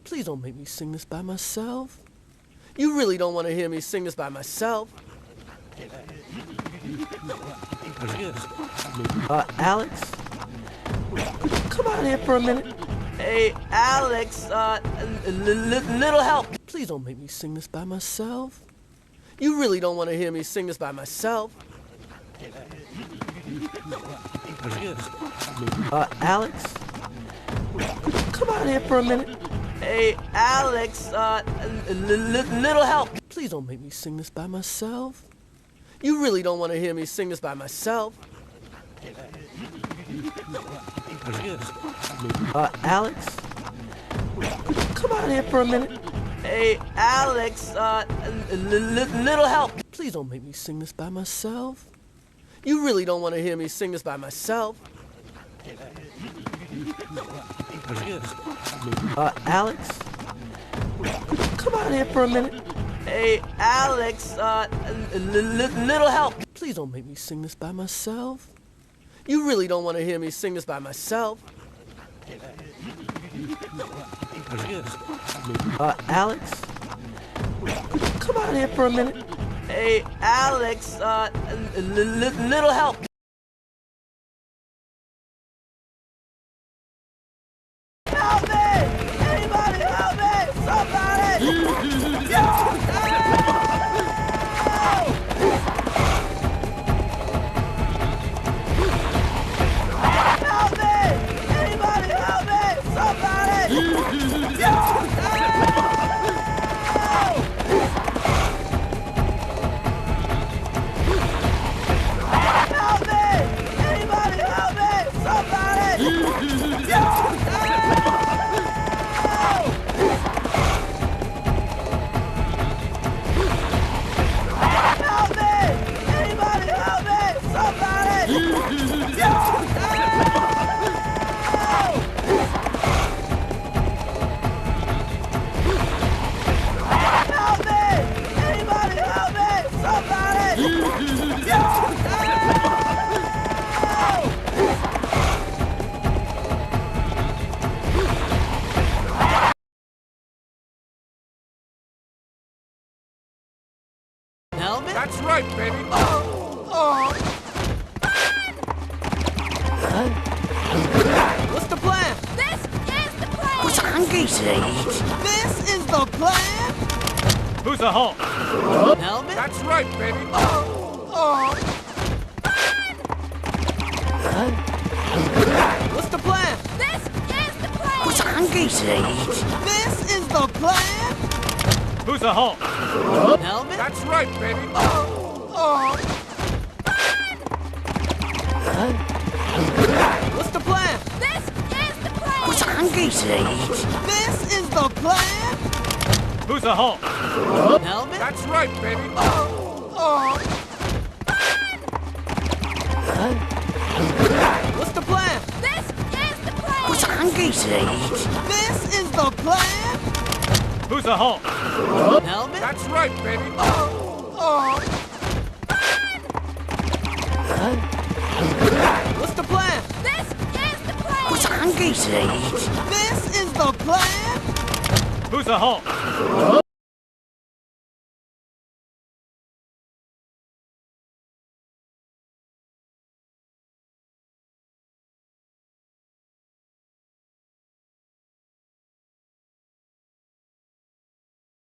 Please don't make me sing this by myself. You really don't want to hear me sing this by myself. Alex? Come out here for a minute. Hey, Alex, little help. Please don't make me sing this by myself. You really don't want to hear me sing this by myself. Alex? Come out here for a minute. Hey, Alex, little help. Please don't make me sing this by myself. You really don't want to hear me sing this by myself. Alex? Come out here for a minute. Hey, Alex, little help. Please don't make me sing this by myself. You really don't want to hear me sing this by myself. Alex? Come out here for a minute. Hey, Alex, little help. Please don't make me sing this by myself. You really don't want to hear me sing this by myself. Alex? Come out here for a minute. Hey, Alex, little help. Help me! Anybody help me! Somebody! Help me! Anybody help me! Somebody! Help me! Anybody help me! Somebody! That's right, baby. What's the plan? This is the plan! What's hungry to eat? This is the plan? Who's the Hulk? Helmet? That's right, baby. What's the plan? This is the plan! What's hungry to eat? This is the plan? Who's the Hulk? Helmet? That's right, baby. What's the plan? This is the plan! What's hungry to eat? This is the plan? Who's the Hulk? Helmet? That's right, baby. What's the plan? This is the plan! What's hungry to eat? This is the plan? Who's the Hulk? Helmet? That's right, baby. What's the plan? This is the plan! What's hungry to eat? This is the plan? Who's the Hulk?